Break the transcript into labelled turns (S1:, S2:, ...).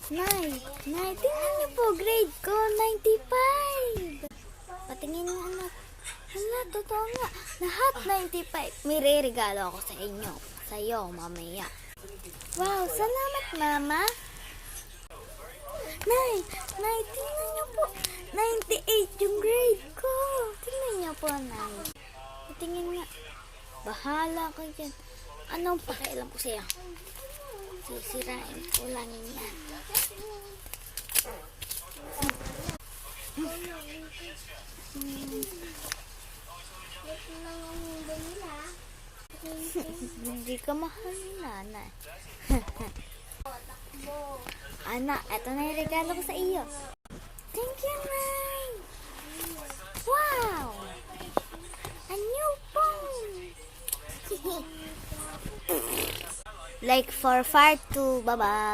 S1: Nay, tingnan niyo po, grade ko, 95. Patingin nga anak. Hala, totoo nga. Lahat 95. May re-regalo ako sa inyo. Sa iyo, mamaya. Wow, salamat, Mama. Nay, tingnan niyo po. 98 yung grade ko. Tingnan niyo po, Nay. Tingin nga. Bahala ka dyan. Anong pakialam ko sa'yo? Sisirain ko lang yan. Hindi ka mahal ni nanay. Anak, eto na yung regalo ko sa iyo. Thank you, Nay. Wow! A new phone. Like for part 2. Bye-bye.